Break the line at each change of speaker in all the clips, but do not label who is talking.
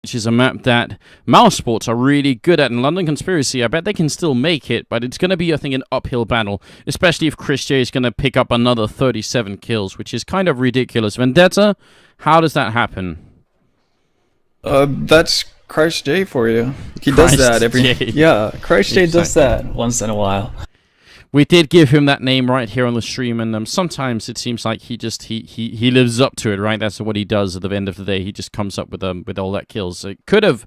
which is a map that mousesports are really good at. In London Conspiracy, I bet they can still make it, but it's going to be, I think, an uphill battle, especially if Chris J is going to pick up another 37 kills, which is kind of ridiculous. Vendetta, how does that happen?
That's Christ J for you. He
Christ
does that every...
J.
Yeah, Christ J
Exactly.
does that once in a while.
We did give him that name right here on the stream, and sometimes it seems like he lives up to it, right? That's what he does at the end of the day. He just comes up with all that kills. It could have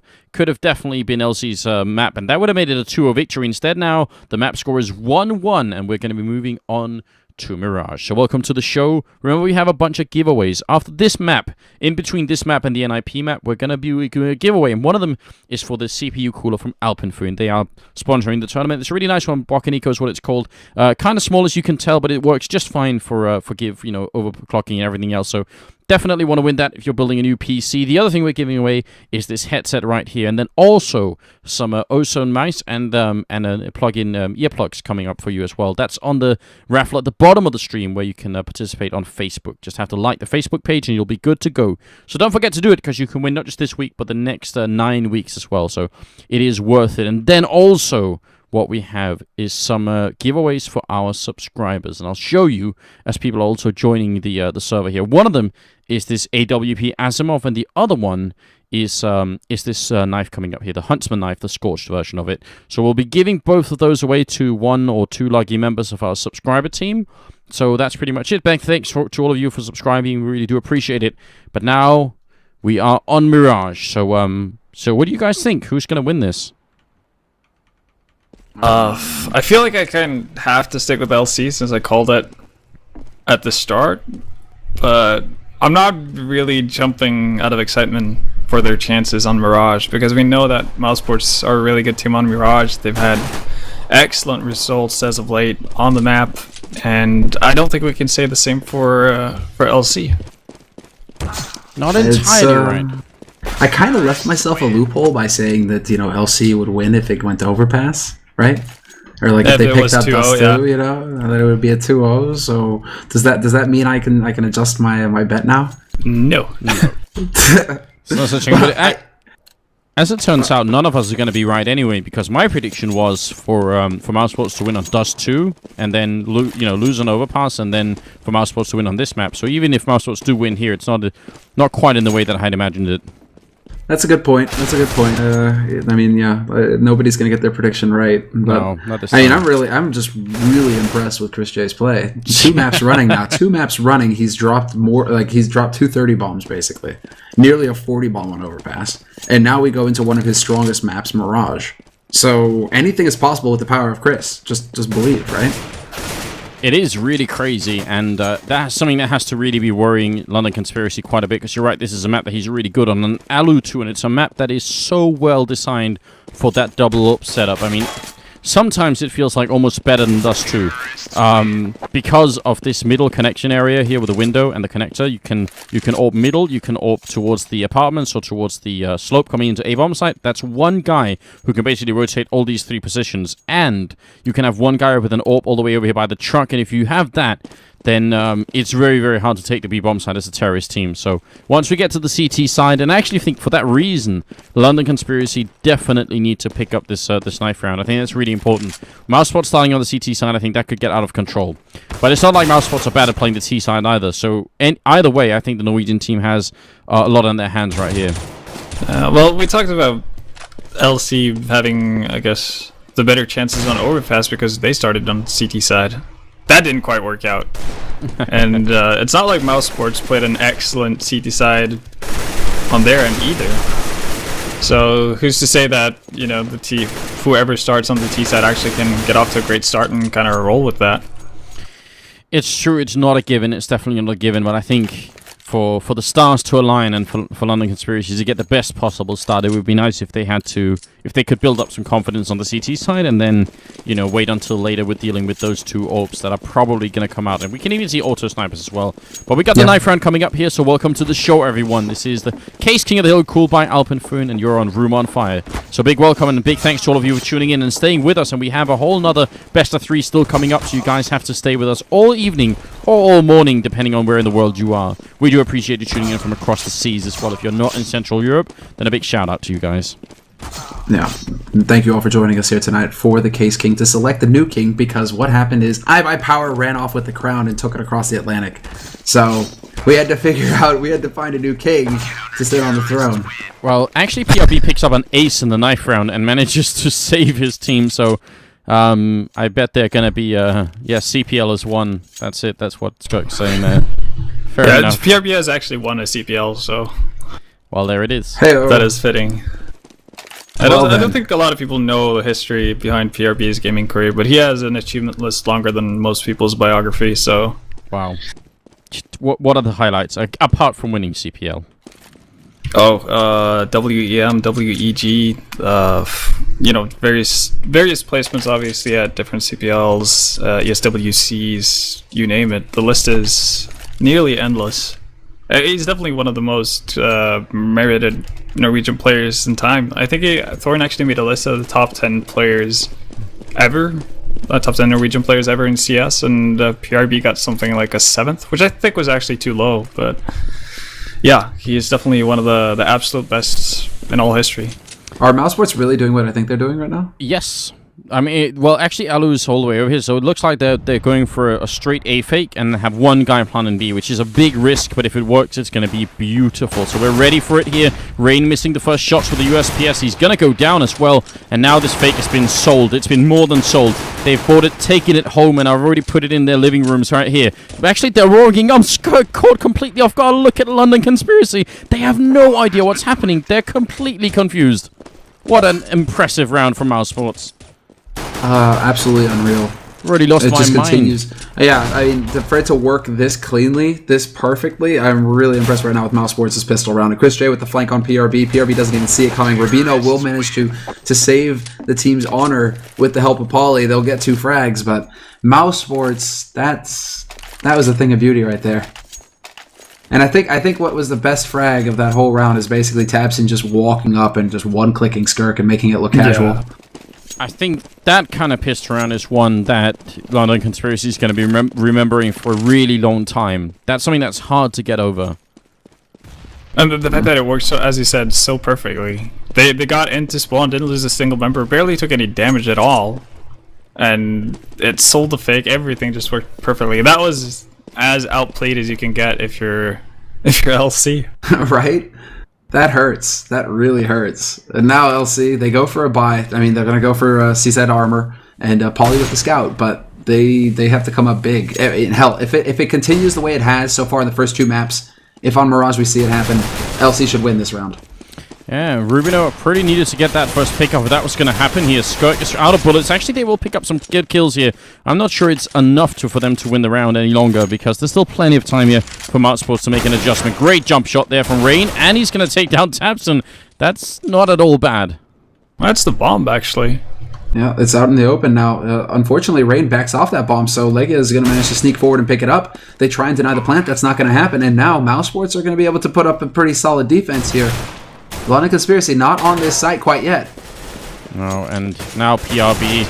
definitely been LC's map, and that would have made it a 2-0 victory. Instead, now the map score is 1-1, and we're going to be moving on to Mirage. So welcome to the show. Remember, we have a bunch of giveaways. After this map, in between this map and the NIP map, we're going to be doing a giveaway, and one of them is for the CPU cooler from Alpenföhn. They are sponsoring the tournament. It's a really nice one. Bokaniko is what it's called. Kind of small, as you can tell, but it works just fine for overclocking and everything else. So definitely want to win that if you're building a new PC. The other thing we're giving away is this headset right here, and then also some ozone mice and a plug-in earplugs coming up for you as well. That's on the raffle at the bottom of the stream where you can participate on Facebook. Just have to like the Facebook page and you'll be good to go. So don't forget to do it, because you can win not just this week but the next 9 weeks as well. So it is worth it. And then also, what we have is some giveaways for our subscribers, and I'll show you as people are also joining the server here. One of them is this AWP Asimov, and the other one is this knife coming up here, the Huntsman knife, the scorched version of it. So we'll be giving both of those away to 1 or 2 lucky members of our subscriber team. So that's pretty much it. Thanks to all of you for subscribing. We really do appreciate it. But now we are on Mirage. So what do you guys think? Who's going to win this?
I feel like I kind of have to stick with LC since I called it at the start, but I'm not really jumping out of excitement for their chances on Mirage, because we know that mousesports are a really good team on Mirage. They've had excellent results as of late on the map, and I don't think we can say the same for LC.
Not entirely right.
I kind of left myself a loophole by saying that, LC would win if it went to overpass, right? Or like if they picked up Dust 2, that it would be a 2-0. So does that mean I can adjust my bet now?
No.
It's not such a good. As it turns out, none of us are going to be right anyway, because my prediction was for mousesports to win on Dust 2, and then lose on Overpass, and then for mousesports to win on this map. So even if mousesports do win here, it's not quite in the way that I had imagined it.
That's a good point. Nobody's gonna get their prediction right. But,
no, not this time.
I'm just really impressed with Chris J's play. 2 maps running now. 2 maps running. He's dropped more. He's dropped 2 30 bombs basically, nearly a 40 bomb on Overpass, and now we go into one of his strongest maps, Mirage. So anything is possible with the power of Chris. Just believe, right?
It is really crazy, and that's something that has to really be worrying London Conspiracy quite a bit, because you're right, this is a map that he's really good on, an Alu 2, and it's a map that is so well designed for that double up setup. I mean, sometimes it feels like almost better than Dust 2. Because of this middle connection area here with the window and the connector, you can AWP middle, you can AWP towards the apartments or towards the slope coming into a bomb site. That's one guy who can basically rotate all these 3 positions, and you can have one guy with an AWP all the way over here by the truck, and if you have that, then it's very, very hard to take the B-bomb side as a terrorist team. So once we get to the CT side, and I actually think for that reason, London Conspiracy definitely need to pick up this knife round. I think that's really important. Mousespot starting on the CT side, I think that could get out of control. But it's not like Mousespots are bad at playing the T side either. So either way, I think the Norwegian team has a lot on their hands right here.
Well, we talked about LC having, I guess, the better chances on Overpass because they started on CT side. That didn't quite work out. And it's not like mousesports played an excellent CT side on their end either. So who's to say that, whoever starts on the T side actually can get off to a great start and kind of roll with that?
It's true, it's not a given. It's definitely not a given, but I think for the stars to align and for London Conspiracy to get the best possible start, it would be nice if they could build up some confidence on the CT side and then, wait until later with dealing with those 2 AWPs that are probably going to come out. And we can even see auto snipers as well. But we got the knife round coming up here, so welcome to the show, everyone. This is the Caseking of the Hill, cooled by Alpenföhn, and you're on Room on Fire. So big welcome and a big thanks to all of you for tuning in and staying with us. And we have a whole nother best of 3 still coming up, so you guys have to stay with us all evening or all morning, depending on where in the world you are. We do appreciate you tuning in from across the seas as well. If you're not in Central Europe, then a big shout out to you guys.
Yeah, thank you all for joining us here tonight for the Case King to select the new king, because what happened is I Power ran off with the crown and took it across the Atlantic. So we had to find a new king to sit on the throne.
Well, actually, PRB picks up an ace in the knife round and manages to save his team, so I bet they're going to be, CPL has won. That's it, that's what Scott's saying there. Fair enough.
PRB has actually won a CPL, so...
Well, there it is.
Hey-o.
That is fitting. I don't think a lot of people know the history behind PRB's gaming career, but he has an achievement list longer than most people's biography, so...
Wow. What are the highlights, apart from winning CPL?
WEM, WEG, various placements, obviously, at different CPLs, ESWCs, you name it. The list is nearly endless. He's definitely one of the most merited Norwegian players in time. I think Thorin actually made a list of the top 10 players ever, top 10 Norwegian players ever in CS, and PRB got something like a 7th, which I think was actually too low, but yeah, he is definitely one of the absolute best in all history.
Are mousesports really doing what I think they're doing right now?
Yes. I mean, well, actually, Alu's all the way over here, so it looks like they're going for a straight A fake and have one guy planning B, which is a big risk, but if it works, it's going to be beautiful. So we're ready for it here. Rain missing the first shots with the USPS. He's going to go down as well, and now this fake has been sold. It's been more than sold. They've bought it, taken it home, and I've already put it in their living rooms right here. But actually, they're roaring. I'm caught completely off guard. Look at London Conspiracy. They have no idea what's happening. They're completely confused. What an impressive round from mousesports.
Absolutely unreal.
Already lost my mind. It just
continues. Yeah, I mean, for it to work this cleanly, this perfectly, I'm really impressed right now with mousesports' pistol round. And Chris J with the flank on PRB. PRB doesn't even see it coming. Rubino will manage to save the team's honor with the help of Pauly. They'll get 2 frags, but mousesports, that was a thing of beauty right there. And I think what was the best frag of that whole round is basically Tabson just walking up and just one-clicking Skirk and making it look casual.
Yeah. I think that kind of pistol round is one that London Conspiracy is going to be remembering for a really long time. That's something that's hard to get over.
And the fact that it worked, so, as you said, so perfectly. They got into spawn, didn't lose a single member, barely took any damage at all. And it sold the fake, everything just worked perfectly. That was as outplayed as you can get if you're LC.
Right? That hurts. That really hurts. And now LC, they go for a buy. I mean, they're going to go for CZ armor and Pauly with the scout, but they have to come up big. Hell, if it continues the way it has so far in the first 2 maps, if on Mirage we see it happen, LC should win this round.
Yeah, Rubino pretty needed to get that first pick off. If that was going to happen here, Skirk is out of bullets. Actually, they will pick up some good kills here. I'm not sure it's enough for them to win the round any longer, because there's still plenty of time here for mousesports to make an adjustment. Great jump shot there from Rain, and he's going to take down Tabson. That's not at all bad.
That's the bomb, actually.
Yeah, it's out in the open now. Unfortunately, Rain backs off that bomb, so Legia is going to manage to sneak forward and pick it up. They try and deny the plant. That's not going to happen, and now mousesports are going to be able to put up a pretty solid defense here. London Conspiracy not on this site quite yet.
No, and now PRB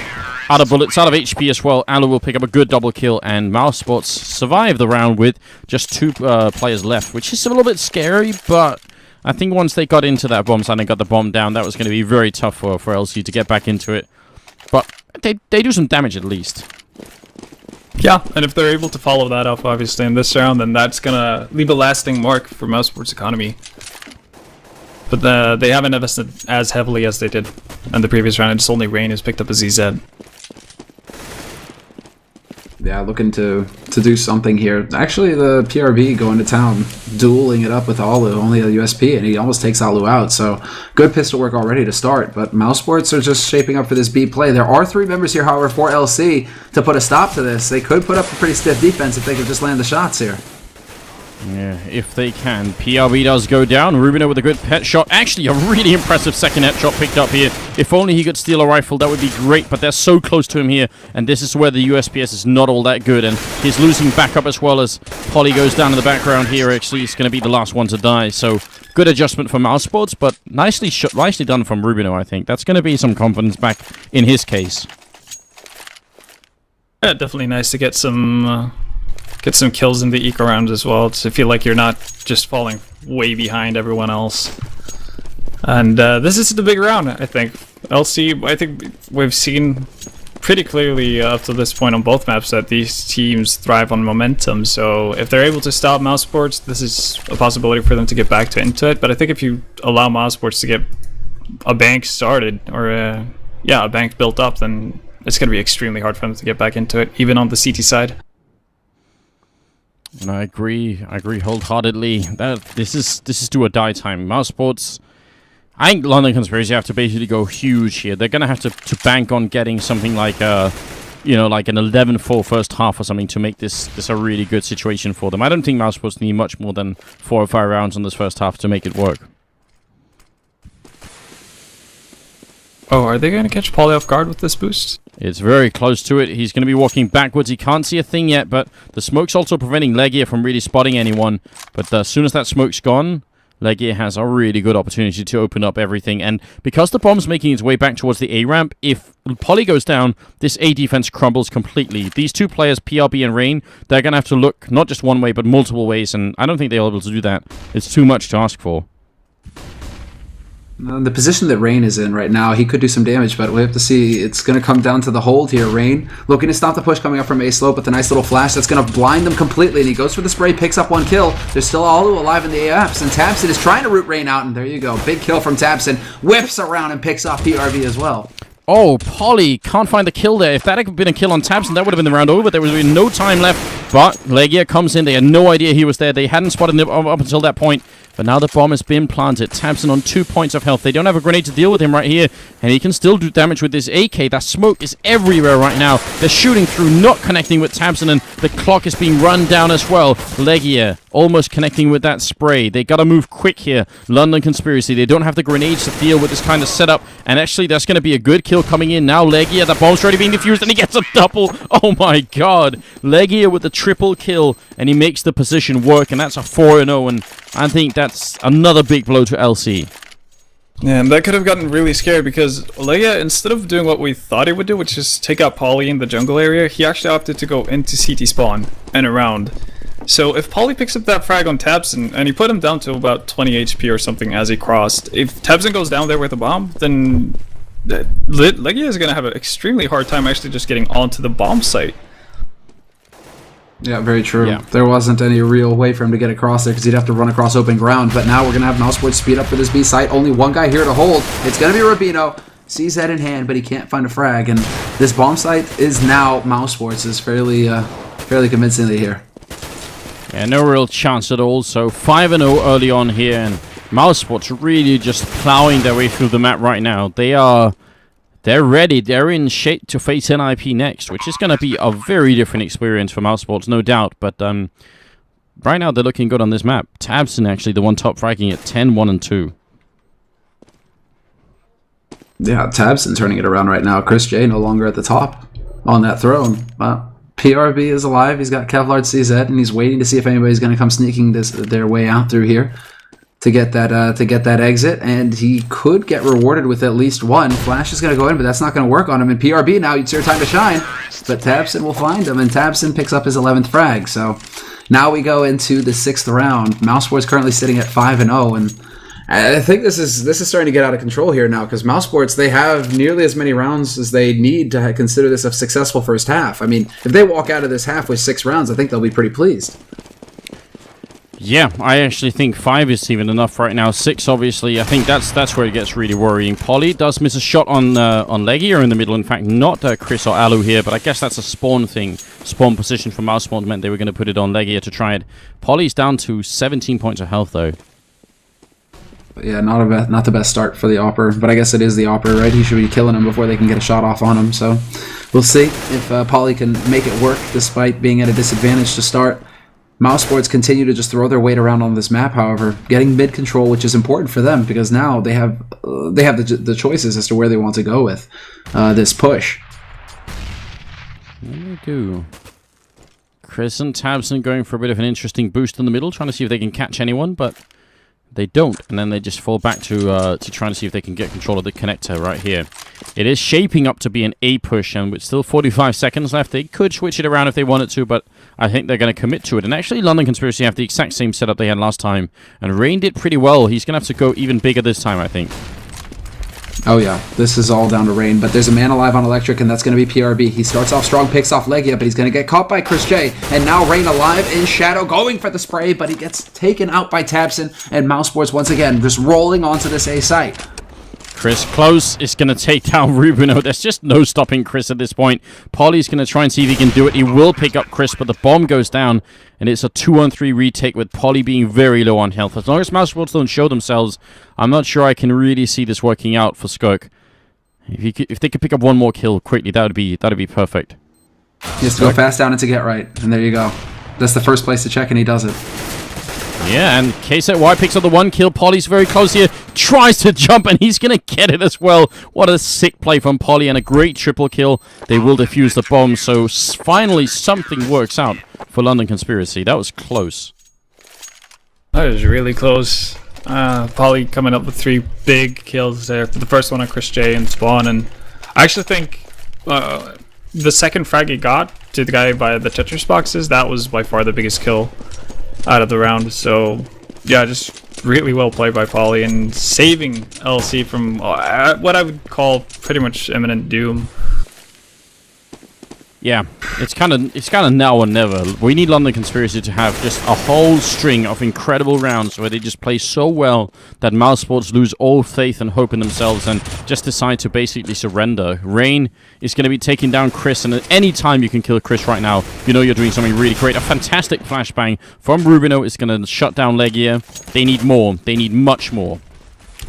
out of bullets, out of HP as well. Alu will pick up a good double kill, and mousesports survive the round with just 2 players left, which is a little bit scary, but I think once they got into that bomb site and got the bomb down, that was going to be very tough for LC to get back into it. But they do some damage at least.
Yeah, and if they're able to follow that up, obviously, in this round, then that's going to leave a lasting mark for mousesports' economy. But they haven't invested as heavily as they did in the previous round. It's only Rain who's picked up a ZZ.
Yeah, looking to do something here. Actually, the PRB going to town, dueling it up with Alu, only a USP, and he almost takes Alu out. So good pistol work already to start. But mousesports are just shaping up for this B play. There are 3 members here, however, for LC to put a stop to this. They could put up a pretty stiff defense if they could just land the shots here.
Yeah, if they can. PRB does go down. Rubino with a good pet shot. Actually, a really impressive second headshot picked up here. If only he could steal a rifle, that would be great, but they're so close to him here, and this is where the USPS is not all that good, and he's losing backup as well as Pauly goes down in the background here. Actually, he's going to be the last one to die, so good adjustment for mousesports, but nicely done from Rubino, I think. That's going to be some confidence back in his case.
Yeah, definitely nice to get some kills in the eco rounds as well, to feel like you're not just falling way behind everyone else. And this is the big round, I think. LC, I think we've seen pretty clearly up to this point on both maps that these teams thrive on momentum. So if they're able to stop mousesports, this is a possibility for them to get back into it. But I think if you allow mousesports to get a bank started, or a bank built up, then it's going to be extremely hard for them to get back into it, even on the CT side.
And I agree wholeheartedly. This is do or die time. Mousesports, I think London Conspiracy have to basically go huge here. They're gonna have to bank on getting something like like an 11-4 first half or something to make this a really good situation for them. I don't think Mousesports need much more than 4 or 5 rounds on this first half to make it work.
Oh, are they going to catch Paulie off guard with this boost?
It's very close to it. He's going to be walking backwards. He can't see a thing yet, but the smoke's also preventing Legia from really spotting anyone. But as soon as that smoke's gone, Legia has a really good opportunity to open up everything. And because the bomb's making its way back towards the A ramp, if Paulie goes down, this A defense crumbles completely. These two players, PRB and Rain, they're going to have to look not just one way, but multiple ways. And I don't think they're able to do that. It's too much to ask for.
The position that Rain is in right now, he could do some damage, but we have to see. It's going to come down to the hold here. Rain looking to stop the push coming up from A slope with a nice little flash that's going to blind them completely, and he goes for the spray, picks up 1 kill. There's still Alu alive in the AFs, and Tabson is trying to root Rain out, and there you go. Big kill from Tabson. Whips around and picks off PRV as well.
Oh, Paulie can't find the kill there. If that had been a kill on Tabson, that would have been the round over. There was really no time left, but Legia comes in. They had no idea he was there. They hadn't spotted him up until that point. But now the bomb has been planted. Tabson on 2 points of health. They don't have a grenade to deal with him right here. And he can still do damage with this AK. That smoke is everywhere right now. They're shooting through, not connecting with Tabson. And the clock is being run down as well. Legia almost connecting with that spray. They got to move quick here. London Conspiracy. They don't have the grenades to deal with this kind of setup. And actually, that's going to be a good kill coming in now. Legia, the bomb's already being defused. And he gets a double. Oh my god. Legia with the triple kill. And he makes the position work. And that's a 4-0. And I think that's another big blow to LC.
Yeah, and that could have gotten really scary because Leia, instead of doing what we thought he would do, which is take out Paulie in the jungle area, he actually opted to go into CT spawn and around. So if Paulie picks up that frag on Tabson, and he put him down to about 20 HP or something as he crossed, if Tabson goes down there with a bomb, then Legia is going to have an extremely hard time actually just getting onto the bomb site.
Yeah, very true.
Yeah.
There wasn't any real way for him to get across there because he'd have to run across open ground. But now we're going to have mousesports speed up for this B site. Only one guy here to hold. It's going to be Rubino. Sees that in hand, but he can't find a frag. And this bomb site is now mousesports is fairly convincingly here.
Yeah, no real chance at all. So 5-0 early on here. And mousesports really just plowing their way through the map right now. They're ready. They're in shape to face NIP next, which is going to be a very different experience for mousesports, no doubt. But right now, they're looking good on this map. Tabson, actually, the one top fragging at 10, 1, and 2.
Yeah, Tabson turning it around right now. Chris J no longer at the top on that throne. PRB is alive. He's got Kevlar CZ, and he's waiting to see if anybody's going to come sneaking their way out through here to get that exit, and he could get rewarded with at least one. Flash is going to go in, but that's not going to work on him. And PRB now, it's your time to shine. But Tabson will find him, and Tabson picks up his 11th frag. So now we go into the 6th round. Mousesports currently sitting at 5-0, and I think this is starting to get out of control here now because Mousesports, they have nearly as many rounds as they need to consider this a successful first half. I mean, if they walk out of this half with 6 rounds, I think they'll be pretty pleased.
Yeah, I actually think 5 is even enough right now. 6, obviously, I think that's where it gets really worrying. Paulie does miss a shot on Legia in the middle. In fact, not Chris or Alu here, but I guess that's a spawn thing. Spawn position from mousesports meant they were going to put it on Legia to try it. Paulie's down to 17 points of health, though.
Yeah, not the best start for the Opper, but I guess it is the Opper, right? He should be killing him before they can get a shot off on him. So we'll see if Paulie can make it work despite being at a disadvantage to start. Mousesports continue to just throw their weight around on this map, however, getting mid control, which is important for them because now they have the choices as to where they want to go with this push.
There we go. Chris and Tabson going for a bit of an interesting boost in the middle, trying to see if they can catch anyone, but They don't, and then they just fall back to trying to see if they can get control of the connector right here. It is shaping up to be an A push, and with still 45 seconds left, they could switch it around if they wanted to, but I think they're going to commit to it. And actually, London Conspiracy have the exact same setup they had last time, and Rain did pretty well. He's going to have to go even bigger this time, I think.
Oh yeah, this is all down to Rain, but there's a man alive on Electric, and that's going to be PRB. He starts off strong, picks off Legia, but he's going to get caught by Chris J, and now Rain alive in Shadow, going for the spray, but he gets taken out by Tabson, and mousesports once again just rolling onto this A site.
Chris close is going to take down Rubino. There's just no stopping Chris at this point. Polly's going to try and see if he can do it. He will pick up Chris, but the bomb goes down, and it's a 2-on-3 retake with Polly being very low on health. As long as mousesports don't show themselves, I'm not sure I can really see this working out for Skirk. If they could pick up one more kill quickly, that'd be perfect.
He has to go fast down into Get Right, and there you go. That's the first place to check, and he does it.
Yeah, and KZY picks up the 1 kill. Polly's very close here. Tries to jump, and he's going to get it as well. What a sick play from Polly, and a great triple kill. They will defuse the bomb, so finally something works out for London Conspiracy. That was close.
That was really close. Polly coming up with 3 big kills there. The first one on Chris J and Spawn, and I actually think the second frag he got to the guy by the Tetris boxes, that was by far the biggest kill out of the round. So yeah, just really well played by Polly and saving LC from what I would call pretty much imminent doom.
Yeah, it's kind of now or never. We need London Conspiracy to have just a whole string of incredible rounds where they just play so well that mousesports lose all faith and hope in themselves and just decide to basically surrender. Rain is going to be taking down Chris, and at any time you can kill Chris right now, you know you're doing something really great. A fantastic flashbang from Rubino is going to shut down Legia. They need more. They need much more.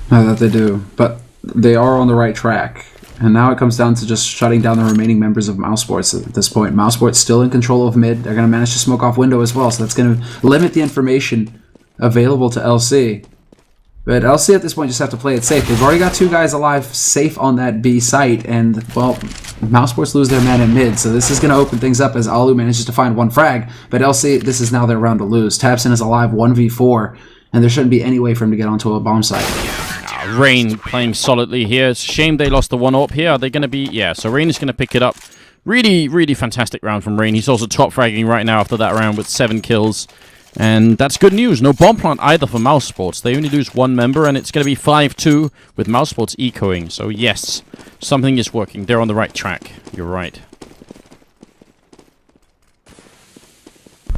That they do, but they are on the right track. And now it comes down to just shutting down the remaining members of mousesports at this point. mousesports still in control of mid. They're going to manage to smoke off window as well, so that's going to limit the information available to LC. But LC at this point just have to play it safe. They've already got 2 guys alive safe on that B site, and, well, mousesports lose their man in mid, so this is going to open things up as Alu manages to find 1 frag. But LC, this is now their round to lose. Tabson is alive 1v4, and there shouldn't be any way for him to get onto a bomb site.
Rain playing solidly here. It's a shame they lost the 1-up here. Are they going to be... Yeah, so Rain is going to pick it up. Really, really fantastic round from Rain. He's also top fragging right now after that round with 7 kills. And that's good news. No bomb plant either for mousesports. They only lose 1 member, and it's going to be 5-2 with mousesports ecoing. So yes, something is working. They're on the right track. You're right.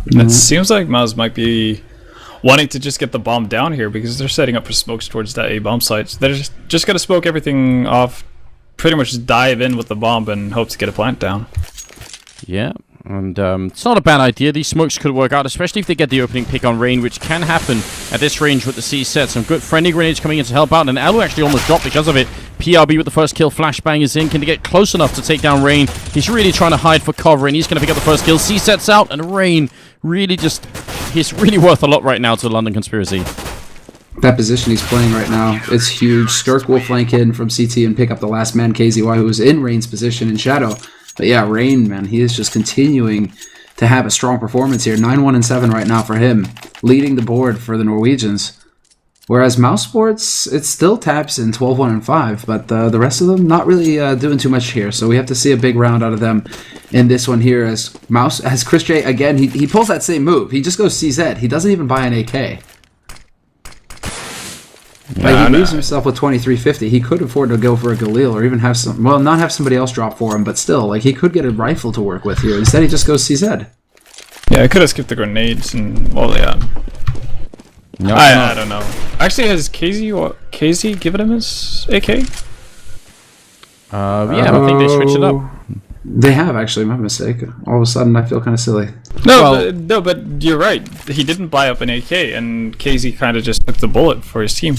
It seems like Mouse might be wanting to just get the bomb down here because they're setting up for smokes towards that A bomb site. So they're just going to smoke everything off, pretty much dive in with the bomb and hope to get a plant down.
Yeah, and it's not a bad idea. These smokes could work out, especially if they get the opening pick on Rain, which can happen at this range with the C set. Some good friendly grenades coming in to help out, and Alu actually almost dropped because of it. PRB with the first kill. Flashbang is in. Can they get close enough to take down Rain? He's really trying to hide for cover, and he's going to pick up the first kill. C sets out, and Rain really just... He's really worth a lot right now to the London Conspiracy.
That position he's playing right now is huge. Skirk will flank in from CT and pick up the last man, KZY, who was in Rain's position in Shadow. But yeah, Rain, man, he is just continuing to have a strong performance here. 9-1-7 right now for him, leading the board for the Norwegians. Whereas mousesports, it still taps in 12-1-5, but the rest of them not really doing too much here. So we have to see a big round out of them in this one here as Chris J, again, he pulls that same move. He just goes CZ. He doesn't even buy an AK. Like, he leaves himself with 2350. He could afford to go for a Galil or even have some, well, not have somebody else drop for him, but still, like, he could get a rifle to work with here. Instead, he just goes CZ.
Yeah, I could have skipped the grenades and, well, yeah. No, I don't know. Actually, has KZ given him his AK?
Yeah, I think they switched it up.
They have, actually. My mistake. All of a sudden, I feel kind of silly.
No, but you're right. He didn't buy up an AK, and KZ kind of just took the bullet for his team.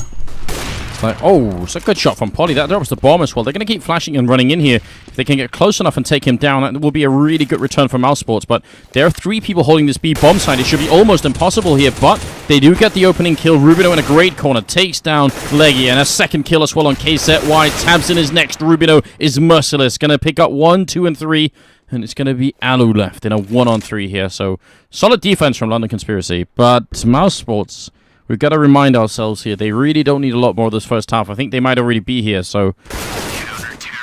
Like, oh, it's a good shot from Polly. That drops the bomb as well. They're going to keep flashing and running in here. If they can get close enough and take him down, that will be a really good return for mousesports. But there are 3 people holding this B bomb site. It should be almost impossible here, but they do get the opening kill. Rubino in a great corner takes down Leggy, and a second kill as well on K-Set-Y. Tabson is next. Rubino is merciless. Going to pick up 1, 2, and 3. And it's going to be Alu left in a 1-on-3 here. So, solid defense from London Conspiracy. But mousesports we've got to remind ourselves here, they really don't need a lot more of this first half. I think they might already be here, so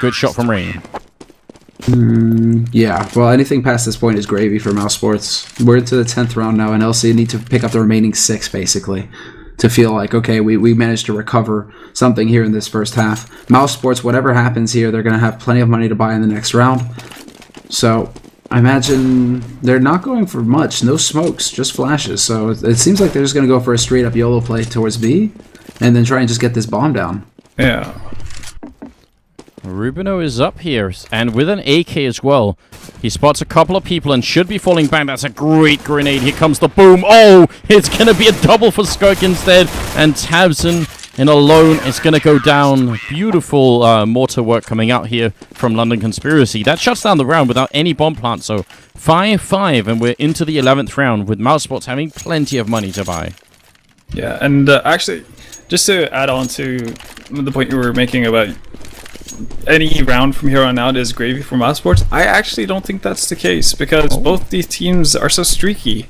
good shot from Rain.
Yeah, well, anything past this point is gravy for mousesports. We're into the 10th round now, and LC need to pick up the remaining 6, basically, to feel like, okay, we managed to recover something here in this first half. Mousesports, whatever happens here, they're going to have plenty of money to buy in the next round. So I imagine they're not going for much. No smokes, just flashes. So it seems like they're just going to go for a straight-up YOLO play towards B, and then try and just get this bomb down.
Yeah.
Rubino is up here, and with an AK as well. He spots a couple of people and should be falling back. That's a great grenade. Here comes the boom. Oh, it's going to be a double for Skirk instead. And Tabson in alone is going to go down. Beautiful mortar work coming out here from London Conspiracy. That shuts down the round without any bomb plant. So 5-5, and we're into the 11th round with mousesports having plenty of money to buy.
Yeah, and actually, just to add on to the point you were making about any round from here on out is gravy for mousesports, I actually don't think that's the case, because both these teams are so streaky.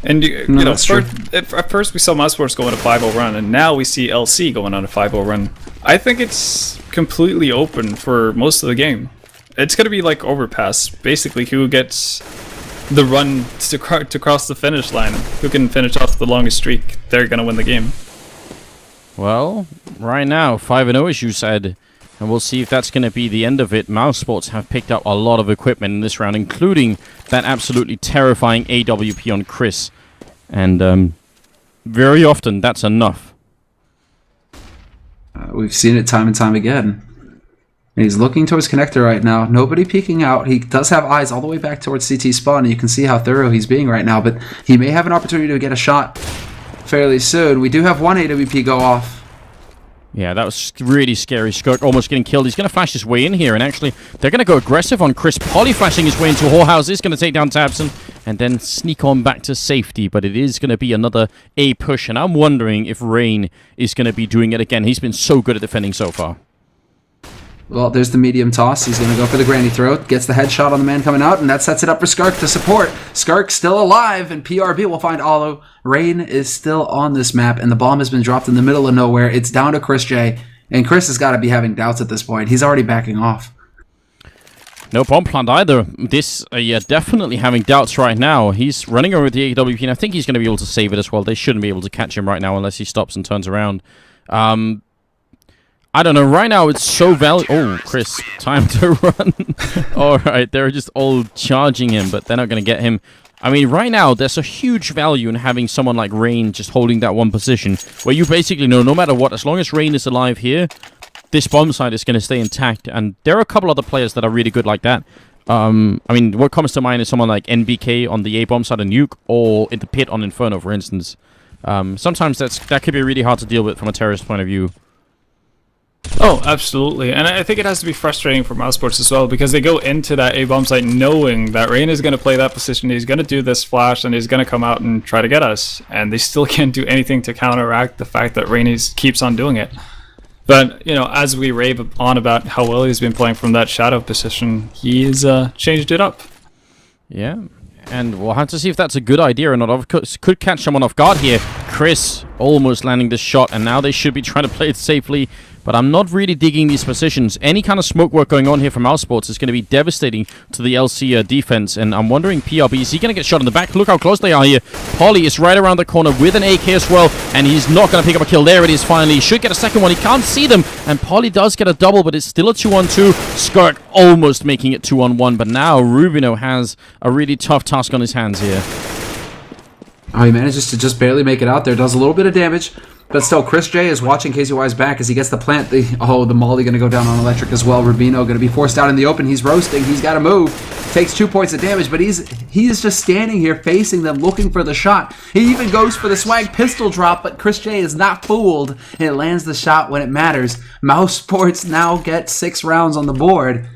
And you know, at first we saw mousesports go on a 5-0 run, and now we see LC going on a 5-0 run. I think it's completely open for most of the game. It's going to be like overpass, basically, who gets the run to cross the finish line, who can finish off the longest streak, they're going to win the game.
Well, right now, 5-0 as you said. And we'll see if that's going to be the end of it. Mousesports have picked up a lot of equipment in this round, including that absolutely terrifying AWP on Chris. And very often, that's enough.
We've seen it time and time again. And he's looking towards connector right now. Nobody peeking out. He does have eyes all the way back towards CT spawn, and you can see how thorough he's being right now. But he may have an opportunity to get a shot fairly soon. We do have one AWP go off.
Yeah, that was really scary. Skirk almost getting killed. He's going to flash his way in here, and actually, they're going to go aggressive on Chris. Poly flashing his way into Whorehouse is going to take down Tabson, and then sneak on back to safety, but it is going to be another A push, and I'm wondering if Rain is going to be doing it again. He's been so good at defending so far.
Well, there's the medium toss. He's going to go for the granny throat. Gets the headshot on the man coming out, and that sets it up for Skirk to support. Skirk still alive, and PRB will find Olo. Rain is still on this map, and the bomb has been dropped in the middle of nowhere. It's down to Chris J, and Chris has got to be having doubts at this point. He's already backing off.
No bomb plant either. This, yeah, definitely having doubts right now. He's running over the AWP, and I think he's going to be able to save it as well. They shouldn't be able to catch him right now unless he stops and turns around. I don't know. Right now, it's so valuable. Oh, Chris, time to run. All right, they're just all charging him, but they're not going to get him. I mean, right now, there's a huge value in having someone like Rain just holding that one position, where you basically know no matter what, as long as Rain is alive here, this bomb site is going to stay intact. And there are a couple other players that are really good like that. I mean, what comes to mind is someone like NBK on the A bomb side of Nuke, or in the pit on Inferno, for instance. Sometimes that could be really hard to deal with from a terrorist point of view.
Oh, absolutely. And I think it has to be frustrating for mousesports as well, because they go into that A-bomb site knowing that Rain is going to play that position, he's going to do this flash, and he's going to come out and try to get us. And they still can't do anything to counteract the fact that Rain keeps on doing it. But, you know, as we rave on about how well he's been playing from that shadow position, he's changed it up.
Yeah. And we'll have to see if that's a good idea or not. Of course, could catch someone off guard here. Chris almost landing the shot, and now they should be trying to play it safely. But I'm not really digging these positions. Any kind of smoke work going on here from mousesports is going to be devastating to the LC defense. And I'm wondering, PRB, is he going to get shot in the back? Look how close they are here. Polly is right around the corner with an AK as well. And he's not going to pick up a kill. There it is finally. He should get a second one. He can't see them. And Polly does get a double, but it's still a 2-on-2. Skirk almost making it 2-on-1. But now Rubino has a really tough task on his hands here.
Oh, he manages to just barely make it out there. Does a little bit of damage. But still, Chris J is watching KZY's back as he gets the plant. The molly going to go down on electric as well. Rubino going to be forced out in the open. He's roasting. He's got to move. Takes 2 points of damage, but he is just standing here facing them, looking for the shot. He even goes for the swag pistol drop, but Chris J is not fooled, and it lands the shot when it matters. Mousesports now get 6 rounds on the board.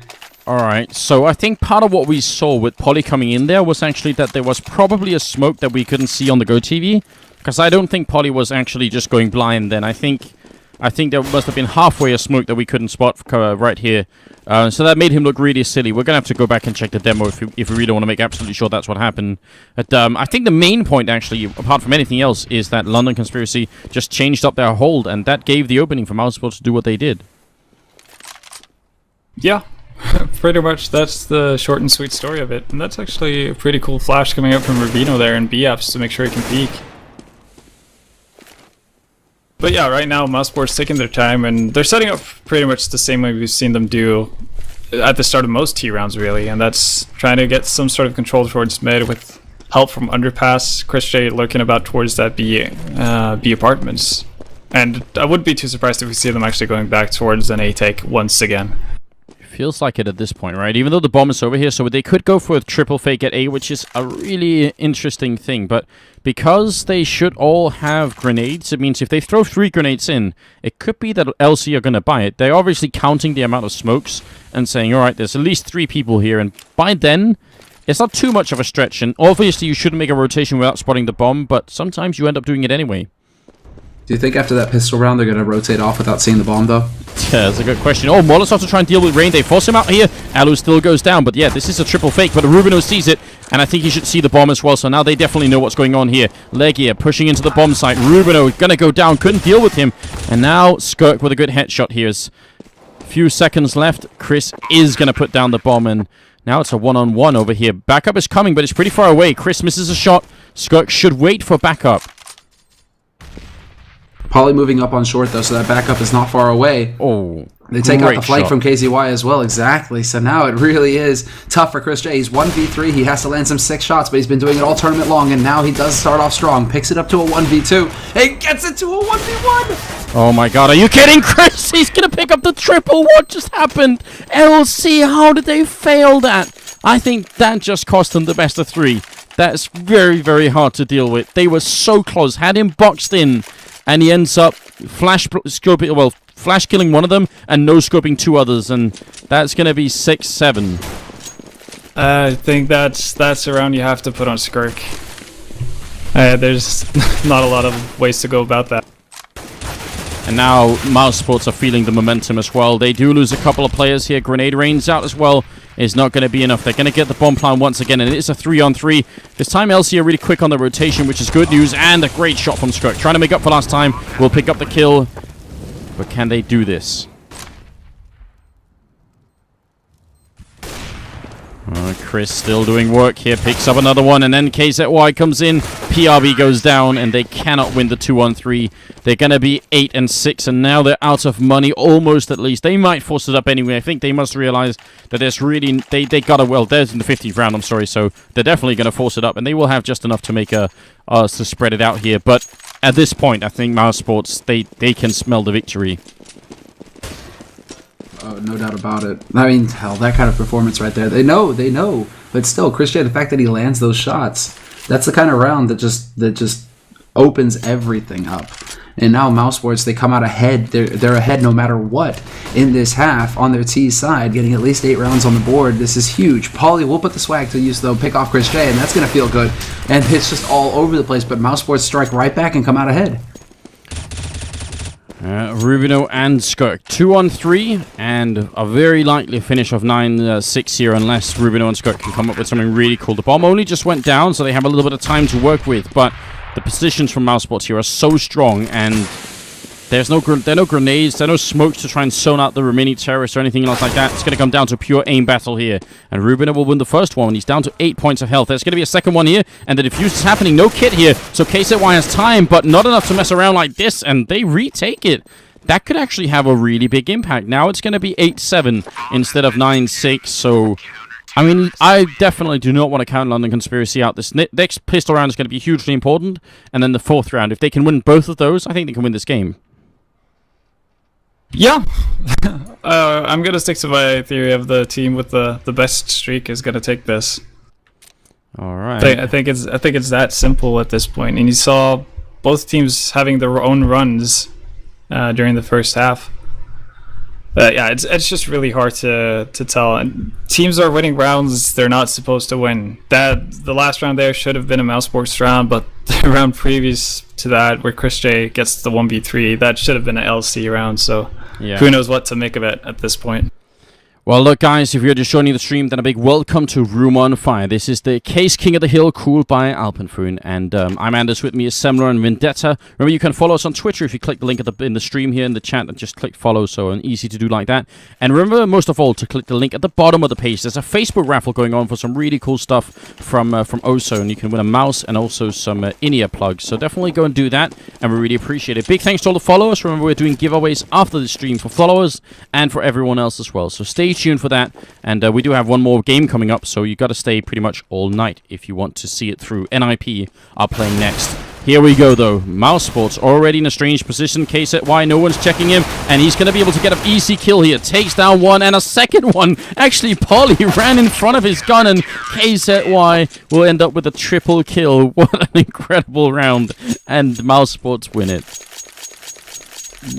All right, so I think part of what we saw with Polly coming in there was actually that there was probably a smoke that we couldn't see on the Go TV. Because I don't think Polly was actually just going blind then. I think there must have been halfway a smoke that we couldn't spot right here So that made him look really silly. We're going to have to go back and check the demo if we really want to make absolutely sure that's what happened. But I think the main point, actually, apart from anything else, is that London Conspiracy just changed up their hold, and that gave the opening for mousesports to do what they did.
Yeah, pretty much that's the short and sweet story of it. And that's actually a pretty cool flash coming out from Rubino there in BFs to make sure he can peek. But yeah, right now mousesports taking their time, and they're setting up pretty much the same way we've seen them do at the start of most T rounds, really, and that's trying to get some sort of control towards mid with help from underpass. Chris J lurking about towards that B apartments, and I wouldn't be too surprised if we see them actually going back towards an A take once again.
Feels like it at this point, right? Even though the bomb is over here, so they could go for a triple fake at A, which is a really interesting thing. But because they should all have grenades, it means if they throw 3 grenades in, it could be that LC are going to buy it. They're obviously counting the amount of smokes and saying, all right, there's at least 3 people here. And by then, it's not too much of a stretch. And obviously, you shouldn't make a rotation without spotting the bomb, but sometimes you end up doing it anyway.
Do you think after that pistol round they're going to rotate off without seeing the bomb, though?
Yeah, that's a good question. Oh, Molotov to try and deal with Rain. They force him out here. Alu still goes down. But yeah, this is a triple fake. But Rubino sees it. And I think he should see the bomb as well. So now they definitely know what's going on here. Legia pushing into the bomb site. Rubino going to go down. Couldn't deal with him. And now Skirk with a good headshot here. A few seconds left. Chris is going to put down the bomb. And now it's a one-on-one over here. Backup is coming, but it's pretty far away. Chris misses a shot. Skirk should wait for backup.
Poly moving up on short, though, so that backup is not far away.
Oh,
they take out the flank from KZY as well, exactly. So now it really is tough for Chris J. He's 1v3. He has to land some 6 shots, but he's been doing it all tournament long, and now he does start off strong. Picks it up to a 1v2 and gets it to a 1v1.
Oh my god, are you kidding, Chris? He's going to pick up the triple. What just happened? LC, how did they fail that? I think that just cost them the best of 3. That's very, very hard to deal with. They were so close. Had him boxed in. And he ends up flash killing one of them and no scoping 2 others, and that's going to be 6-7.
I think that's a round you have to put on Skirk. There's not a lot of ways to go about that.
And now mousesports are feeling the momentum as well. They do lose a couple of players here. Grenade range out as well is not going to be enough. They're going to get the bomb plan once again, and it is a 3-on-3. This time LC are really quick on the rotation, which is good news, and a great shot from Skirk. Trying to make up for last time. Will pick up the kill, but can they do this? Chris still doing work here, picks up another one, and then KZY comes in, PRB goes down, and they cannot win the 2-on-3. They're going to be 8-6, and now they're out of money, almost at least. They might force it up anyway. I think they must realize that there's really, they got a, well, there's in the 15th round, I'm sorry, so they're definitely going to force it up, and they will have just enough to make to spread it out here. But at this point, I think mousesports, they can smell the victory.
Oh, no doubt about it. I mean, hell, that kind of performance right there. They know. But still, Chris J, the fact that he lands those shots, that's the kind of round that just opens everything up. And now mousesports, they come out ahead. They're ahead no matter what in this half on their T side, getting at least 8 rounds on the board. This is huge. Pauly will put the swag to use, though, pick off Chris J, and that's going to feel good. And it's just all over the place, but mousesports strike right back and come out ahead.
Rubino and Skirk 2-on-3, and a very likely finish of 9-6 here, unless Rubino and Skirk can come up with something really cool. The bomb only just went down, so they have a little bit of time to work with, but the positions from mousesports here are so strong, and there are no grenades, there are no smokes to try and zone out the remaining terrorists or anything else like that. It's going to come down to a pure aim battle here, and Rubino will win the first one. He's down to 8 points of health. There's going to be a second one here, and the defuse is happening. No kit here, so KZY has time, but not enough to mess around like this, and they retake it. That could actually have a really big impact. Now it's going to be 8-7 instead of 9-6, so I mean, I definitely do not want to count London Conspiracy out. This next pistol round is going to be hugely important, and then the 4th round. If they can win both of those, I think they can win this game.
Yeah, I'm gonna stick to my theory of the team with the best streak is gonna take this.
All right.
I think it's that simple at this point. And you saw both teams having their own runs during the first half. Yeah, it's just really hard to tell. And teams are winning rounds they're not supposed to win. The last round there should have been a mousesports round, but the round previous to that, where Chris J gets the 1v3, that should have been an LC round. So yeah. Who knows what to make of it at this point.
Well, look, guys, if you're just joining the stream, then a big welcome to Room on Fire. This is the Caseking of the Hill, cooled by Alpenföhn, and I'm Anders. With me is Semler and Vendetta. Remember, you can follow us on Twitter if you click the link in the stream here in the chat, and just click follow, so easy to do like that. And remember, most of all, to click the link at the bottom of the page. There's a Facebook raffle going on for some really cool stuff from Oso, and you can win a mouse and also some in-ear plugs. So definitely go and do that, and we really appreciate it. Big thanks to all the followers. Remember, we're doing giveaways after the stream for followers and for everyone else as well. So stay tuned for that, and we do have one more game coming up, so you got to stay pretty much all night if you want to see it through. NIP are playing next. Here we go, though. mousesports already in a strange position. Caseking, no one's checking him, and he's going to be able to get an easy kill here. Takes down one, and a second one. Actually, Polly ran in front of his gun, and Caseking will end up with a triple kill. What an incredible round, and mousesports win it.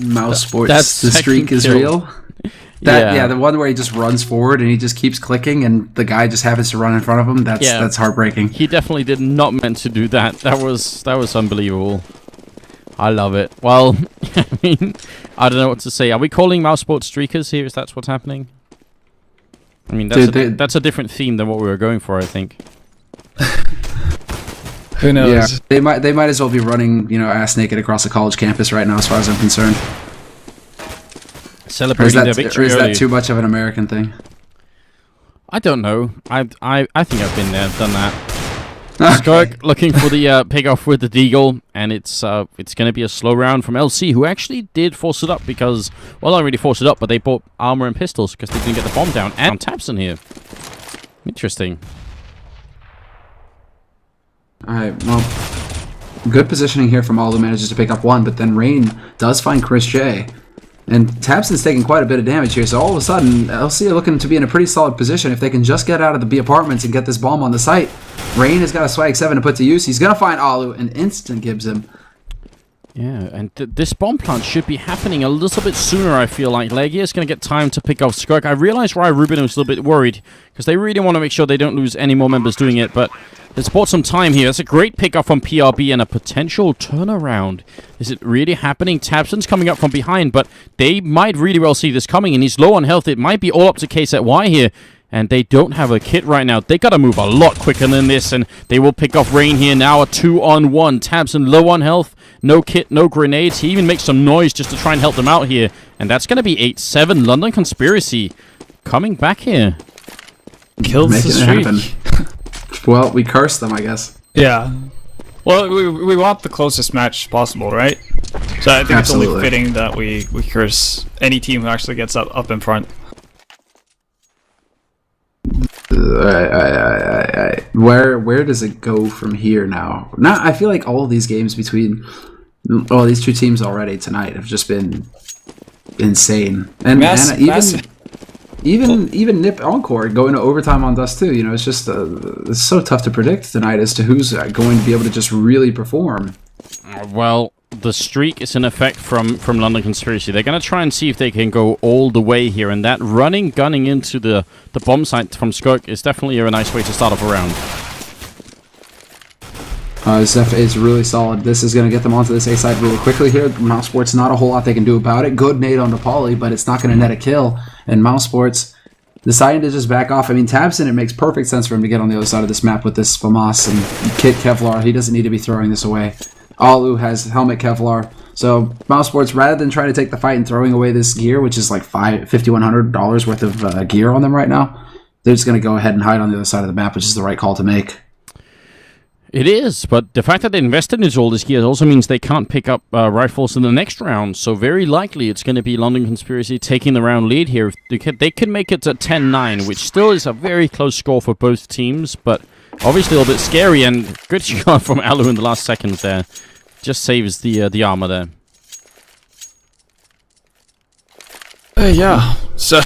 mousesports, the streak is real. Yeah, the one where he just runs forward and he just keeps clicking, and the guy just happens to run in front of him. That's heartbreaking.
He definitely did not meant to do that. That was unbelievable. I love it. Well, I mean, I don't know what to say. Are we calling mousesports streakers here? Is that what's happening? I mean, that's a different theme than what we were going for, I think.
Who knows?
Yeah, they might as well be running, ass naked across a college campus right now, as far as I'm concerned.
Celebrating their victory.
Or is that too much of an American thing?
I don't know. I think I've been there, done that. Skirk looking for the pick off with the deagle, and it's going to be a slow round from LC, who actually did force it up because, well, not really force it up, but they bought armor and pistols because they didn't get the bomb down. And Tapson here. Interesting.
Alright, well, good positioning here from all who manages to pick up one, but then Rain does find Chris J. And Tabson's taking quite a bit of damage here, so all of a sudden, LC are looking to be in a pretty solid position. If they can just get out of the B apartments and get this bomb on the site, Rain has got a swag 7 to put to use. He's going to find Alu and instant gives him.
Yeah, and this bomb plant should be happening a little bit sooner, I feel like. Legia is going to get time to pick off Skirk. I realize why Ruben was a little bit worried, because they really want to make sure they don't lose any more members doing it, but it's bought some time here. That's a great pickup from PRB and a potential turnaround. Is it really happening? Tabson's coming up from behind, but they might really well see this coming, and he's low on health. It might be all up to Caseking here, and they don't have a kit right now. They got to move a lot quicker than this, and they will pick off Rain here now. A 2-on-1. Tabson low on health, no kit, no grenades. He even makes some noise just to try and help them out here, and that's going to be 8-7. London Conspiracy coming back here.
Kills the streak.
Well, we cursed them, I guess.
Yeah. Well, we want the closest match possible, right? So I think it's only fitting that we curse any team who actually gets up in front.
Where does it go from here now? I feel like all of these games between these two teams already tonight have just been insane. And even Nip Encore going to overtime on Dust 2, it's just it's so tough to predict tonight as to who's going to be able to just really perform.
Well, the streak is in effect from London Conspiracy. They're going to try and see if they can go all the way here, and that gunning into the bomb site from Skirk is definitely a nice way to start off a round.
It's really solid. This is going to get them onto this A side really quickly here. mousesports, not a whole lot they can do about it. Good nade onto Polly, but it's not going to net a kill. And mousesports deciding to just back off. I mean, Tabson, it makes perfect sense for him to get on the other side of this map with this FAMAS and Kit Kevlar. He doesn't need to be throwing this away. Alu has helmet Kevlar. So mousesports, rather than trying to take the fight and throwing away this gear, which is like $5,100 worth of gear on them right now, they're just going to go ahead and hide on the other side of the map, which is the right call to make.
It is, but the fact that they invested in all this gear also means they can't pick up rifles in the next round, so very likely it's going to be London Conspiracy taking the round lead here. They can make it to 10-9, which still is a very close score for both teams, but obviously a little bit scary, and good shot from Alu in the last seconds there. Just saves the armor there.
Yeah, so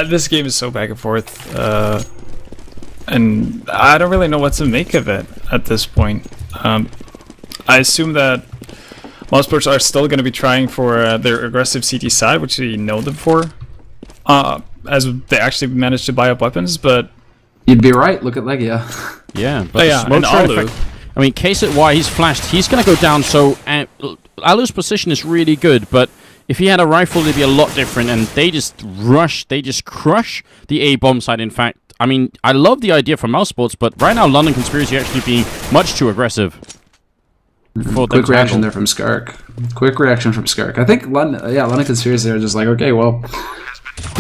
this game is so back and forth. And I don't really know what to make of it at this point. I assume that mousesports are still going to be trying for their aggressive CT side, which we know them for, as they actually managed to buy up weapons, but...
You'd be right, look at Legia.
Yeah, but and Alu. I mean, Caseking, he's flashed. He's going to go down, so Alu's position is really good, but If he had a rifle, it'd be a lot different, and they just crush the A bomb site. In fact, I mean, I love the idea for mousesports, but right now London Conspiracy actually being much too aggressive.
Quick reaction there from Skark. Quick reaction from Skark. I think London Conspiracy are just like, okay, well,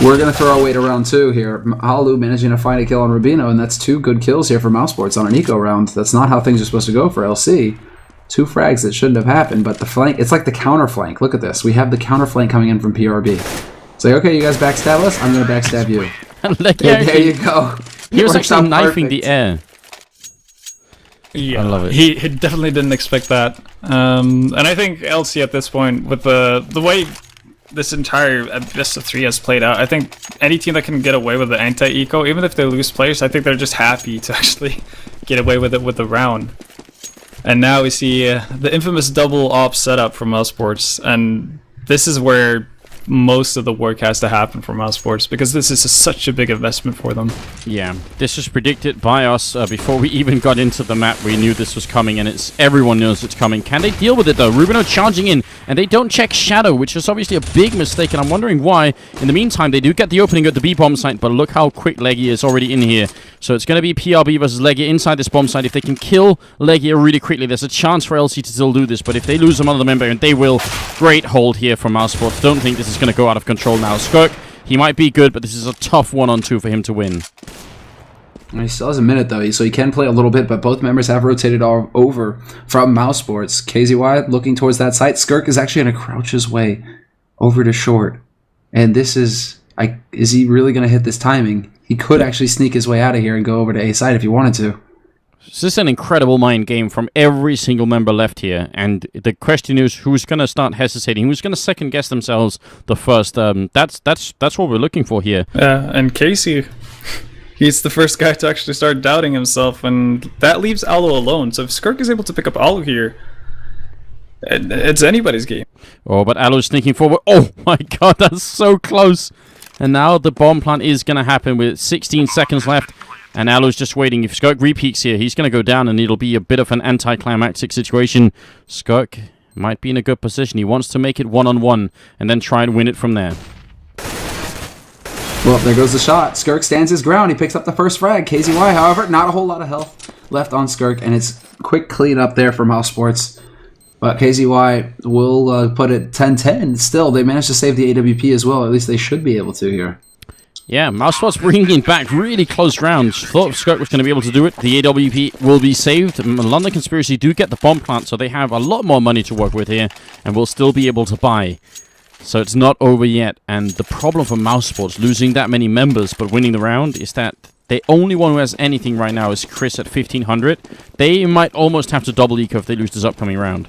we're going to throw our weight around 2 here. Halu managing to find a kill on Rubino, and that's 2 good kills here for mousesports on an eco round. That's not how things are supposed to go for LC. 2 frags that shouldn't have happened, but the flank, it's like the counter flank. Look at this. We have the counter flank coming in from PRB. It's like, okay, you guys backstab us, I'm going to backstab you. There you go.
He was actually knifing the air.
Yeah,
I love it.
He definitely didn't expect that. And I think LC at this point, with the way this entire best of 3 has played out, I think any team that can get away with the anti-eco, even if they lose players, I think they're just happy to actually get away with it with the round. And now we see the infamous double op setup from mousesports, and this is where most of the work has to happen for mousesports, because this is such a big investment for them.
Yeah, this was predicted by us before we even got into the map. We knew this was coming, and everyone knows it's coming. Can they deal with it though? Rubino charging in, and they don't check Shadow, which is obviously a big mistake, and I'm wondering why. In the meantime, they do get the opening at the B bomb site, but look how quick Legia is already in here. So it's going to be PRB versus Legia inside this bomb site. If they can kill Legia really quickly, there's a chance for LC to still do this, but if they lose another member, and they will, great hold here from mousesports. Don't think this is going to go out of control now. Skirk, he might be good, but this is a tough 1-on-2 for him to win.
He still has a minute though, so he can play a little bit, but both members have rotated all over from mousesports. KZY looking towards that site. Skirk is actually going to crouch his way over to short. And this is he really going to hit this timing? He could actually sneak his way out of here and go over to A side if he wanted to.
This is an incredible mind game from every single member left here, and the question is who's going to start hesitating, who's going to second guess themselves the first. That's what we're looking for here.
Yeah, and Casey, he's the first guy to actually start doubting himself, and that leaves Alo alone. So if Skirk is able to pick up Alo here, it's anybody's game.
Oh, but Alo's sneaking forward. Oh my god, that's so close. And now the bomb plant is going to happen with 16 seconds left. And Alo's just waiting. If Skirk repeats here, he's going to go down, and it'll be a bit of an anticlimactic situation. Skirk might be in a good position. He wants to make it 1-on-1 and then try and win it from there.
Well, there goes the shot. Skirk stands his ground. He picks up the first frag. KZY, however, not a whole lot of health left on Skirk, and it's quick clean up there for mousesports. But KZY will put it 10-10. Still, they managed to save the AWP as well. At least they should be able to here.
Yeah, mousesports bringing back really close rounds. Thought Skirk was going to be able to do it. The AWP will be saved. London Conspiracy do get the bomb plant, so they have a lot more money to work with here, and will still be able to buy. So it's not over yet. And the problem for mousesports, losing that many members but winning the round, is that the only one who has anything right now is Chris at 1500. They might almost have to double eco if they lose this upcoming round.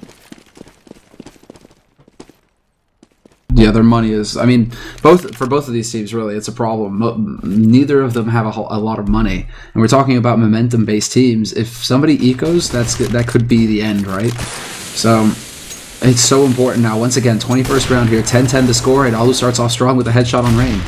Yeah, their money is... I mean, for both of these teams, really, it's a problem. Neither of them have a lot of money. And we're talking about momentum-based teams. If somebody ecos, that could be the end, right? So, it's so important now. Once again, 21st round here, 10-10 to score, and Alu starts off strong with a headshot on Rain.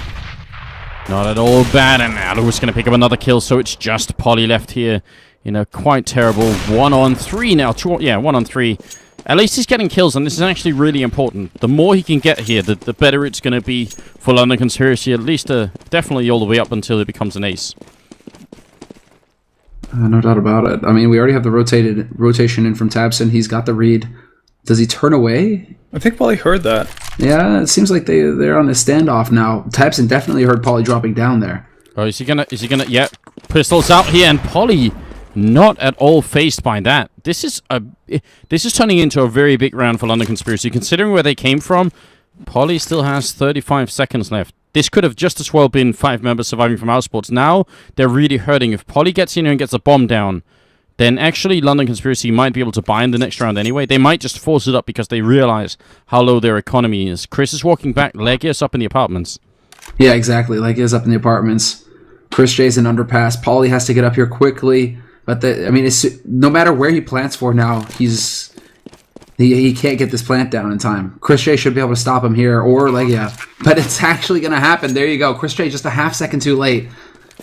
Not at all bad, and Alu is going to pick up another kill, so it's just Polly left here. You know, quite terrible. 1-on-3 now. 1-on-3. At least he's getting kills, and this is actually really important. The more he can get here, the better it's going to be for London Conspiracy, at least definitely all the way up until it becomes an ace.
No doubt about it. I mean, we already have the rotation in from Tabson. He's got the read. Does he turn away?
I think Polly heard that.
Yeah, it seems like they're on a standoff now. Tabson definitely heard Polly dropping down there.
Oh, is he gonna? Yeah, pistols out here, and Polly not at all faced by that. This is turning into a very big round for London Conspiracy. Considering where they came from, Polly still has 35 seconds left. This could have just as well been 5 members surviving from mousesports. Now, they're really hurting. If Polly gets in here and gets a bomb down, then actually London Conspiracy might be able to buy in the next round anyway. They might just force it up because they realize how low their economy is. Chris is walking back. Legia's up in the apartments.
Yeah, exactly. Legia's up in the apartments. Chris J's in underpass. Polly has to get up here quickly. But no matter where he plants for now, he can't get this plant down in time. Chris J should be able to stop him here, or Legia. But it's actually going to happen. There you go. Chris J just a half second too late.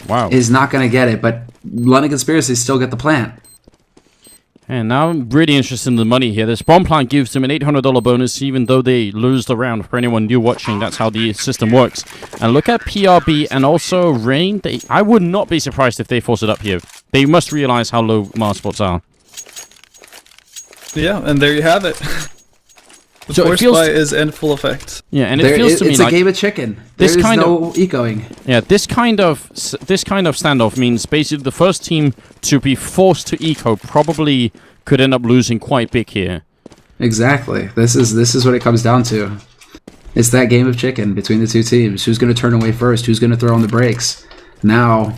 Wow.
Is not going to get it, but London Conspiracy still get the plant.
And now I'm really interested in the money here. This bomb plant gives them an $800 bonus even though they lose the round. For anyone new watching, that's how the system works. And look at PRB and also Rain. I would not be surprised if they force it up here. They must realize how low mousesports are.
Yeah, and there you have it. The
So it
force
feels-
buy is in full effect.
Yeah, and it feels to me
it's
like
a game of chicken.
this
There's
kind
no ecoing.
yeah, this kind of standoff means basically the first team to be forced to eco probably could end up losing quite big here.
Exactly. This is what it comes down to. It's that game of chicken between the two teams. Who's going to turn away first? Who's going to throw on the brakes? Now,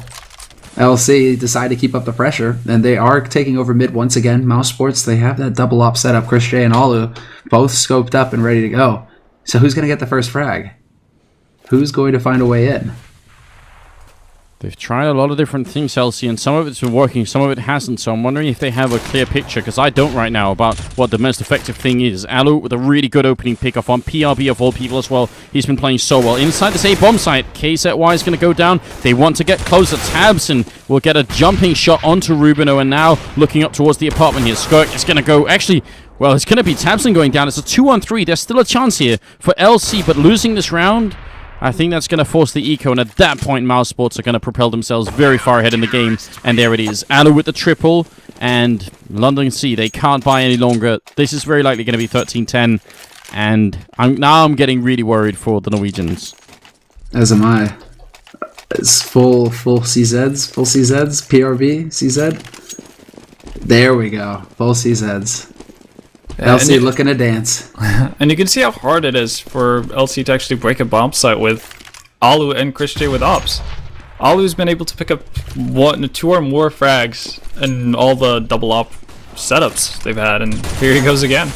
LC decide to keep up the pressure, and they are taking over mid once again. mousesports, they have that double op setup. Chris J and Alu both scoped up and ready to go. So who's going to get the first frag? Who's going to find a way in?
They've tried a lot of different things, LC, and some of it's been working, some of it hasn't, so I'm wondering if they have a clear picture, because I don't right now, about what the most effective thing is. Alu with a really good opening pickoff on PRB of all people as well. He's been playing so well. Inside this A-bomb site, KZY is going to go down. They want to get closer. Tabson will get a jumping shot onto Rubino, and now looking up towards the apartment here. Skirk is going to go, actually, well, it's going to be Tabson going down. It's a 2-on-3. There's still a chance here for LC, but losing this round, I think that's going to force the eco, and at that point, mousesports are going to propel themselves very far ahead in the game. And there it is. Alu with the triple, and London C, they can't buy any longer. This is very likely going to be 13-10, and I'm getting really worried for the Norwegians.
As am I. It's full CZs, PRB, CZ. There we go. Full CZs. LC looking to dance.
And you can see how hard it is for LC to actually break a bomb site with Alu and Chris J with ops. Alu's been able to pick up 2 or more frags in all the double op setups they've had, and here he goes again.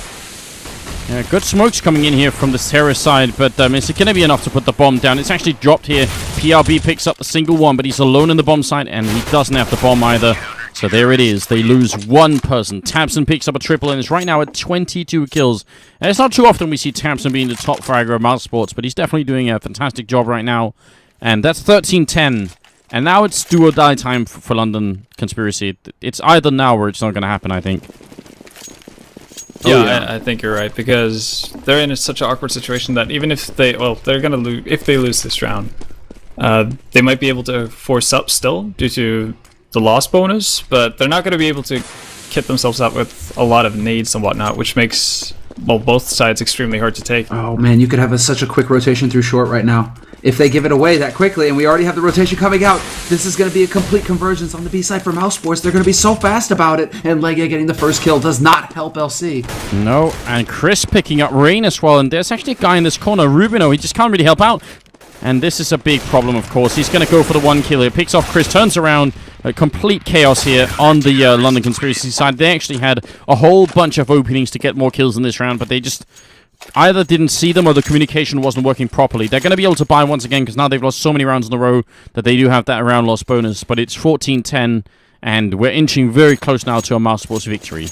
Yeah, good smokes coming in here from the terrorist side, but is it going to be enough to put the bomb down? It's actually dropped here. PRB picks up the single one, but he's alone in the bomb site, and he doesn't have the bomb either. So there it is. They lose one person. Tabson picks up a triple and is right now at 22 kills. And it's not too often we see Tabson being the top fragger of mousesports, but he's definitely doing a fantastic job right now. And that's 13-10. And now it's do or die time for London Conspiracy. It's either now or it's not going to happen, I think.
Yeah, I think you're right, because they're in such an awkward situation that even if they're gonna lose, if they lose this round, they might be able to force up still due to the loss bonus, but they're not going to be able to kit themselves up with a lot of nades and whatnot, which makes both sides extremely hard to take.
Oh man, you could have such a quick rotation through short right now. If they give it away that quickly, and we already have the rotation coming out, this is going to be a complete convergence on the B side for mousesports. They're going to be so fast about it, and Legia getting the first kill does not help LC.
No, and Chris picking up Rain as well, and there's actually a guy in this corner, Rubino, he just can't really help out. And this is a big problem, of course. He's going to go for the one kill here. Picks off Chris, turns around. Complete chaos here on the London Conspiracy side. They actually had a whole bunch of openings to get more kills in this round, but they just either didn't see them or the communication wasn't working properly. They're going to be able to buy once again because now they've lost so many rounds in a row that they do have that round loss bonus. But it's 14-10, and we're inching very close now to a mousesports victory.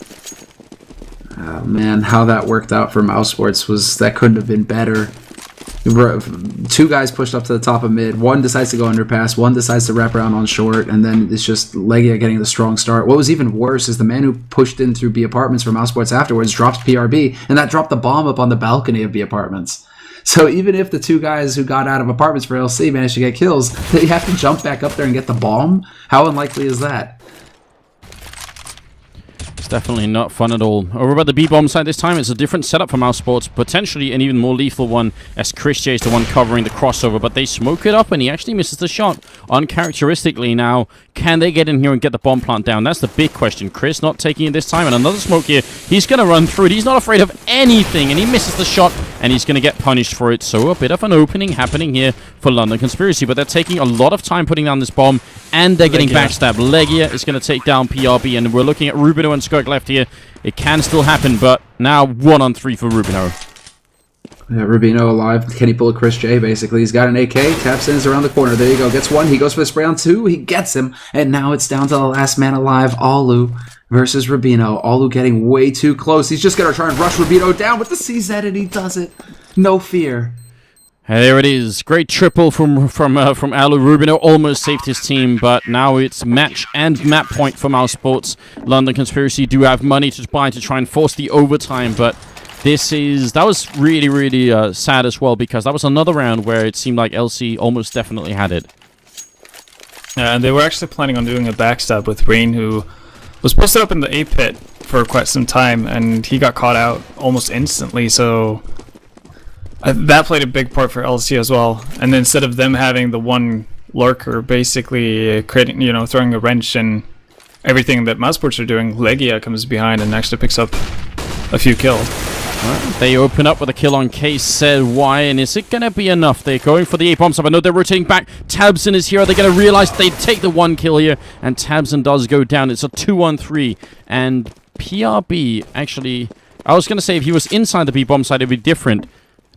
Oh man, how that worked out for mousesports was that couldn't have been better. Two guys pushed up to the top of mid. One decides to go underpass. One decides to wrap around on short. And then it's just Legia getting the strong start. What was even worse is the man who pushed in through B Apartments for mousesports afterwards drops PRB. And that dropped the bomb up on the balcony of B Apartments. So even if the two guys who got out of apartments for LC managed to get kills, they have to jump back up there and get the bomb? How unlikely is that?
It's definitely not fun at all. Over by the B-bomb side this time, it's a different setup for mousesports, potentially an even more lethal one, as Chris J is the one covering the crossover, but they smoke it up and he actually misses the shot. Uncharacteristically now, can they get in here and get the bomb plant down? That's the big question. Chris not taking it this time, and another smoke here. He's going to run through it. He's not afraid of anything, and he misses the shot, and he's going to get punished for it. So a bit of an opening happening here for London Conspiracy, but they're taking a lot of time putting down this bomb, and they're getting backstabbed. Legia is going to take down PRB, and we're looking at Rubino and Skirk left here. It can still happen, but now 1-on-3 for Rubino.
Yeah, Rubino alive. Can he pull a Chris J, basically? He's got an AK, taps in, is around the corner. There you go. Gets one. He goes for the spray on two. He gets him. And now it's down to the last man alive, Alu versus Rubino. Alu getting way too close. He's just going to try and rush Rubino down with the CZ, and he does it. No fear.
And there it is. Great triple from Alu. Rubino almost saved his team, but now it's match and map point for mousesports. London Conspiracy do have money to buy to try and force the overtime, but that was really, really sad as well, because that was another round where it seemed like LC almost definitely had it.
Yeah, and they were actually planning on doing a backstab with Rain, who was posted up in the A pit for quite some time, and he got caught out almost instantly, so that played a big part for LC as well. And then instead of them having the one lurker basically creating, throwing a wrench in everything that mousesports are doing, Legia comes behind and actually picks up a few kills.
Well, they open up with a kill on Case said why, and is it gonna be enough? They're going for the 8 bombs up. I know they're rotating back. Tabson is here. Are they gonna realize they take the 1 kill here? And Tabson does go down. It's a 2-on-3. And PRB actually, I was gonna say if he was inside the B bomb side it'd be different.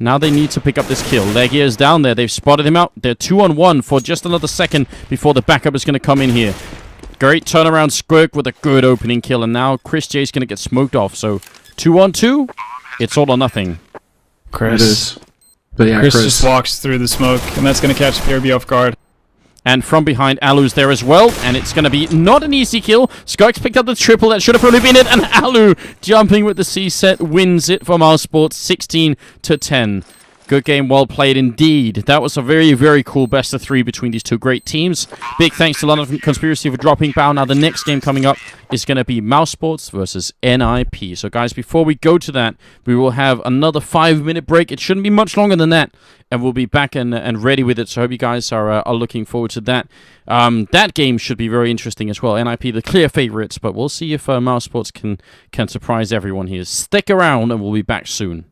Now they need to pick up this kill. Legia is down there. They've spotted him out. They're 2-on-1 for just another second before the backup is gonna come in here. Great turnaround Squirk with a good opening kill, and now Chris J's gonna get smoked off. So 2-on-2. It's all or nothing.
Chris.
It is. But yeah,
Chris just walks through the smoke, and that's going to catch PRB off guard.
And from behind, Alu's there as well, and it's going to be not an easy kill. Skurk's picked up the triple. That should have probably been it, and Alu jumping with the C set wins it for mousesports 16-10. Good game, well played indeed. That was a very, very cool best of 3 between these two great teams. Big thanks to London Conspiracy for dropping bow. Now the next game coming up is going to be mousesports versus NIP. So guys, before we go to that, we will have another 5-minute break. It shouldn't be much longer than that, and we'll be back and ready with it. So I hope you guys are looking forward to that. That game should be very interesting as well. NIP, the clear favorites, but we'll see if mousesports can surprise everyone here. Stick around, and we'll be back soon.